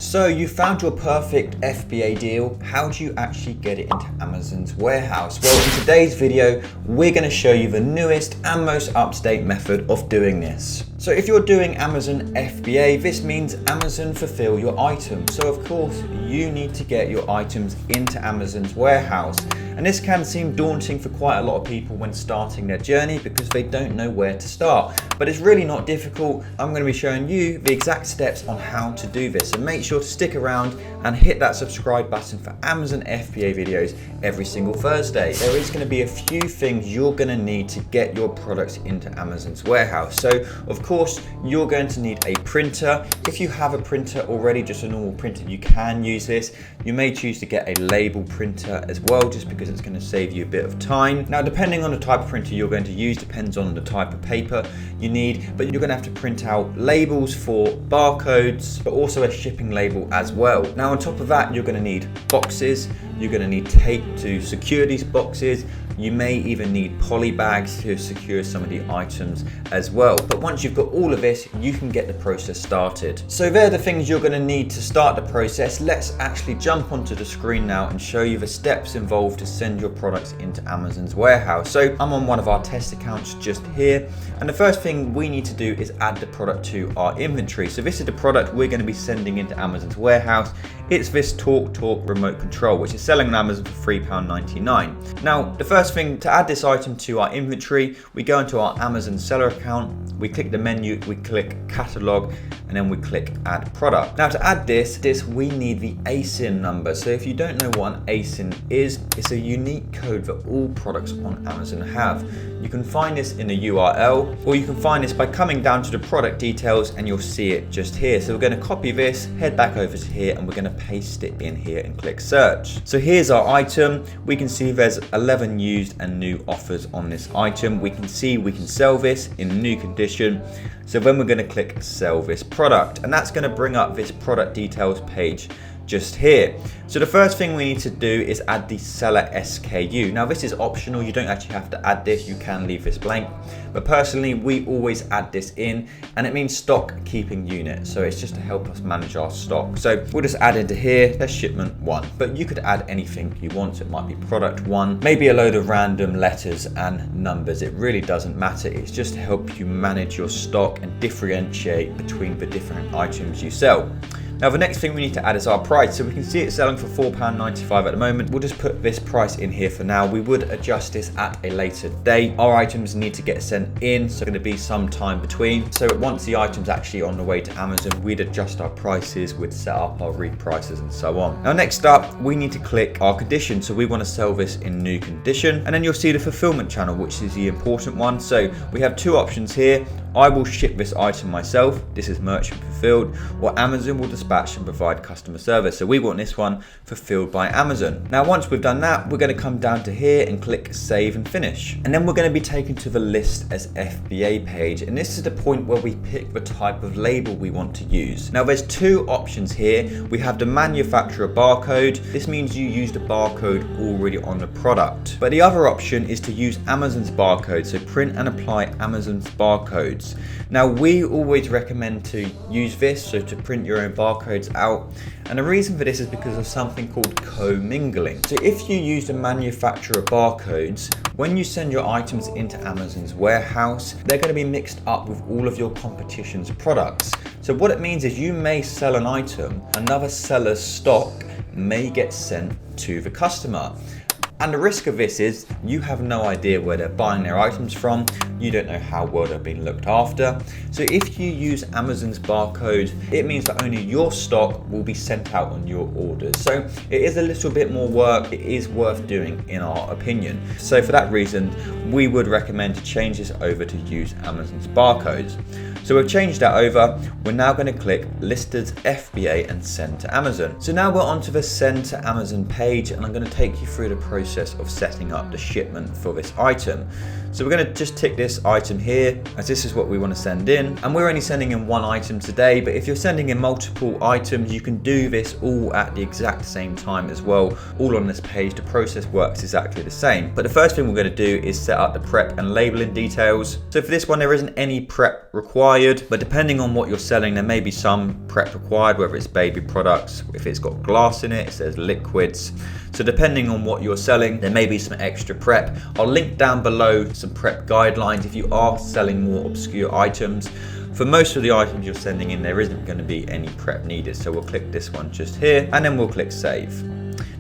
So you found your perfect FBA deal. How do you actually get it into Amazon's warehouse? Well, in today's video, we're going to show you the newest and most up-to-date method of doing this. So if you're doing Amazon FBA, this means Amazon fulfill your items. So of course, you need to get your items into Amazon's warehouse. And this can seem daunting for quite a lot of people when starting their journey because they don't know where to start. But it's really not difficult. I'm going to be showing you the exact steps on how to do this. So make sure to stick around and hit that subscribe button for Amazon FBA videos every single Thursday. There is going to be a few things you're going to need to get your products into Amazon's warehouse. So of course, you're going to need a printer. If you have a printer already, just a normal printer, you can use this. You may choose to get a label printer as well, just because it's going to save you a bit of time. Now, depending on the type of printer you're going to use, depends on the type of paper you need, but you're going to have to print out labels for barcodes, but also a shipping label as well. Now, on top of that, you're going to need boxes. You're going to need tape to secure these boxes. You may even need poly bags to secure some of the items as well. But once you've got all of this, you can get the process started. So they're the things you're going to need to start the process. Let's actually jump onto the screen now and show you the steps involved to send your products into Amazon's warehouse. So I'm on one of our test accounts just here. And the first thing we need to do is add the product to our inventory. So this is the product we're going to be sending into Amazon's warehouse. It's this TalkTalk remote control, which is selling on Amazon for £3.99. Now, the first thing to add this item to our inventory, we go into our Amazon seller account, we click the menu, we click catalog, and then we click add product. Now to add this we need the ASIN number. So if you don't know what an ASIN is, it's a unique code that all products on Amazon have. You can find this in the URL, or you can find this by coming down to the product details and you'll see it just here. So we're going to copy this, head back over to here, and we're going to paste it in here and click search. So here's our item. We can see there's 11 used and new offers on this item. We can see we can sell this in new condition. So then we're going to click sell this product, and that's going to bring up this product details page just here. So the first thing we need to do is add the seller SKU. Now this is optional, you don't actually have to add this, you can leave this blank. But personally, we always add this in, and it means stock keeping unit. So it's just to help us manage our stock. So we'll just add into here, there's shipment 1, but you could add anything you want. It might be product 1, maybe a load of random letters and numbers. It really doesn't matter. It's just to help you manage your stock and differentiate between the different items you sell. Now the next thing we need to add is our price. So we can see it's selling for £4.95 at the moment. We'll just put this price in here for now. We would adjust this at a later date. Our items need to get sent in, so going to be some time between. So once the item's actually on the way to Amazon, we'd adjust our prices, we'd set up our read prices and so on. Now next up, we need to click our condition. So we want to sell this in new condition. And then you'll see the fulfillment channel, which is the important one. So we have two options here. I will ship this item myself. This is merchant fulfilled, or Amazon will dispatch and provide customer service. So we want this one fulfilled by Amazon. Now, once we've done that, we're going to come down to here and click save and finish. And then we're going to be taken to the list as FBA page. And this is the point where we pick the type of label we want to use. Now there's two options here. We have the manufacturer barcode. This means you use the barcode already on the product. But the other option is to use Amazon's barcode. So print and apply Amazon's barcode. Now we always recommend to use this, so to print your own barcodes out, and the reason for this is because of something called commingling. So if you use the manufacturer barcodes, when you send your items into Amazon's warehouse, they're going to be mixed up with all of your competition's products. So what it means is you may sell an item, another seller's stock may get sent to the customer. And the risk of this is you have no idea where they're buying their items from. You don't know how well they're being looked after. So if you use Amazon's barcode, it means that only your stock will be sent out on your orders. So it is a little bit more work. It is worth doing in our opinion. So for that reason, we would recommend to change this over to use Amazon's barcodes. So we've changed that over. We're now going to click list as FBA and send to Amazon. So now we're onto the send to Amazon page, and I'm going to take you through the process of setting up the shipment for this item. So we're going to just tick this item here, as this is what we want to send in. And we're only sending in one item today, but if you're sending in multiple items, you can do this all at the exact same time as well. All on this page, the process works exactly the same. But the first thing we're going to do is set up the prep and labeling details. So for this one, there isn't any prep required. required, but depending on what you're selling, there may be some prep required, whether it's baby products, if it's got glass in it says liquids. So depending on what you're selling, there may be some extra prep. I'll link down below some prep guidelines if you are selling more obscure items. For most of the items you're sending in, there isn't going to be any prep needed. So we'll click this one just here, and then we'll click save.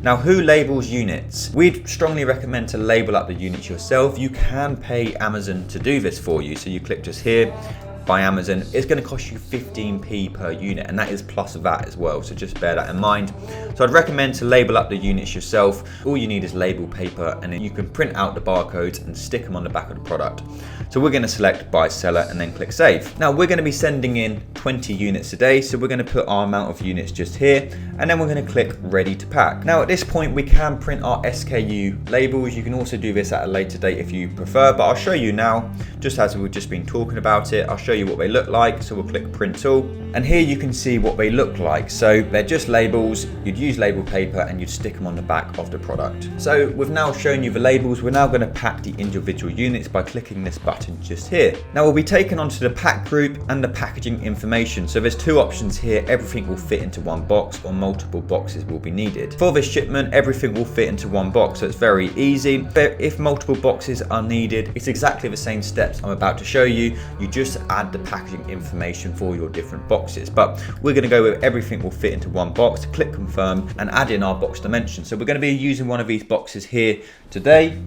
Now, who labels units? We'd strongly recommend to label up the units yourself. You can pay Amazon to do this for you. So you click just here, by Amazon. It's going to cost you 15p per unit, and that is plus VAT as well. So just bear that in mind. So I'd recommend to label up the units yourself. All you need is label paper, and then you can print out the barcodes and stick them on the back of the product. So we're going to select by seller and then click save. Now we're going to be sending in 20 units a day. So we're going to put our amount of units just here, and then we're going to click ready to pack. Now at this point, we can print our SKU labels. You can also do this at a later date if you prefer, but I'll show you now, just as we've just been talking about it. I'll show you what they look like. So we'll click print all, and here you can see what they look like. So they're just labels. You'd use label paper and you'd stick them on the back of the product. So we've now shown you the labels. We're now going to pack the individual units by clicking this button just here. Now we'll be taken onto the pack group and the packaging information. So there's two options here. Everything will fit into one box, or multiple boxes will be needed. For this shipment, everything will fit into one box, so it's very easy. But if multiple boxes are needed, it's exactly the same steps I'm about to show you. You just add the packaging information for your different boxes. But we're going to go with everything will fit into one box, click confirm, and add in our box dimensions. So we're going to be using one of these boxes here today.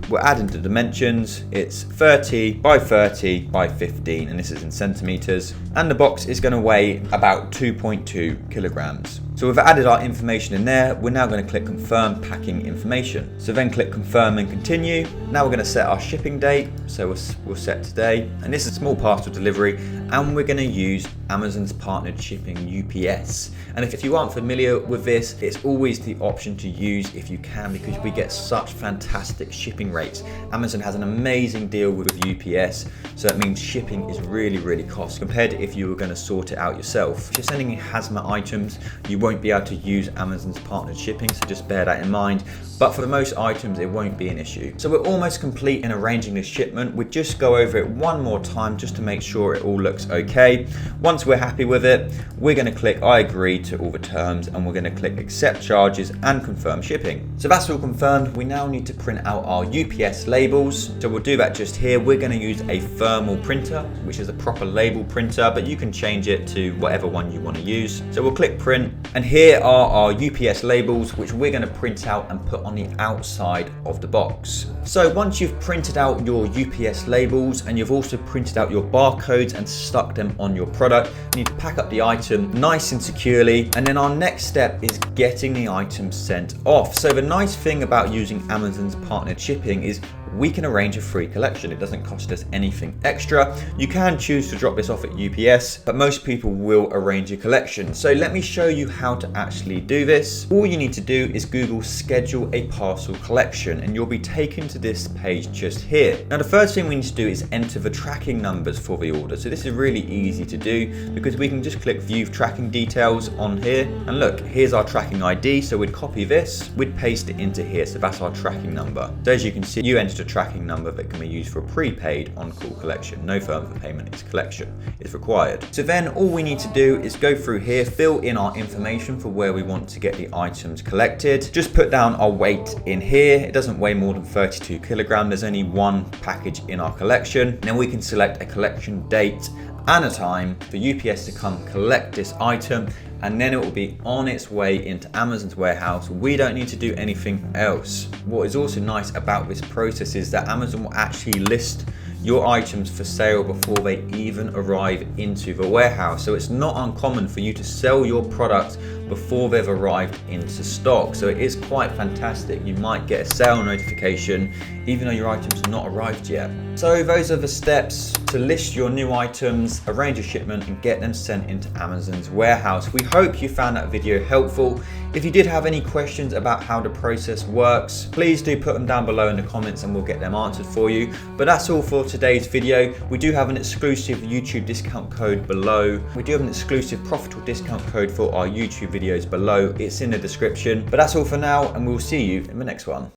We're adding the dimensions. It's 30 by 30 by 15, and this is in centimeters. And the box is going to weigh about 2.2 kilograms. So we've added our information in there. We're now going to click confirm packing information. So then click confirm and continue. Now we're going to set our shipping date. So we'll set today, and this is a small parcel delivery, and we're going to use Amazon's partnered shipping UPS. And if you aren't familiar with this, it's always the option to use if you can, because we get such fantastic shipping rates. Amazon has an amazing deal with UPS, so that means shipping is really cost compared to if you were going to sort it out yourself. If you're sending in hazmat items, you won't be able to use Amazon's partnered shipping, so just bear that in mind. But for the most items, it won't be an issue. So we're almost complete in arranging this shipment. We'd just go over it one more time just to make sure it all looks okay. Once we're happy with it, we're going to click I agree to all the terms, and we're going to click accept charges and confirm shipping. So that's all confirmed. We now need to print out our UPS labels. So we'll do that just here. We're going to use a thermal printer, which is a proper label printer, but you can change it to whatever one you want to use. So we'll click print, and here are our UPS labels, which we're going to print out and put on the outside of the box. So once you've printed out your UPS labels and you've also printed out your barcodes and stuck them on your product, you need to pack up the item nice and securely, and then our next step is getting the item sent off. So the nice thing about using Amazon's partnered shipping is we can arrange a free collection. It doesn't cost us anything extra. You can choose to drop this off at UPS, but most people will arrange a collection. So let me show you how to actually do this. All you need to do is Google schedule a parcel collection, and you'll be taken to this page just here. Now the first thing we need to do is enter the tracking numbers for the order. So this is really easy to do because we can just click view tracking details on here, and look, here's our tracking ID. So we'd copy this, we'd paste it into here. So that's our tracking number. So as you can see, you entered a tracking number that can be used for a prepaid on-call collection. No further payment is collection is required. So then all we need to do is go through here, fill in our information for where we want to get the items collected. Just put down our weight in here. It doesn't weigh more than 32 kilograms. There's only one package in our collection. And then we can select a collection date and a time for UPS to come collect this item, and then it will be on its way into Amazon's warehouse. We don't need to do anything else. What is also nice about this process is that Amazon will actually list your items for sale before they even arrive into the warehouse. So it's not uncommon for you to sell your products before they've arrived into stock. So it is quite fantastic. You might get a sale notification even though your item's not arrived yet. So those are the steps to list your new items, arrange a shipment, and get them sent into Amazon's warehouse. We hope you found that video helpful. If you did have any questions about how the process works, please do put them down below in the comments and we'll get them answered for you. But that's all for today's video. We do have an exclusive YouTube discount code below. We do have an exclusive Profitl discount code for our YouTube videos below. It's in the description. But that's all for now, and we'll see you in the next one.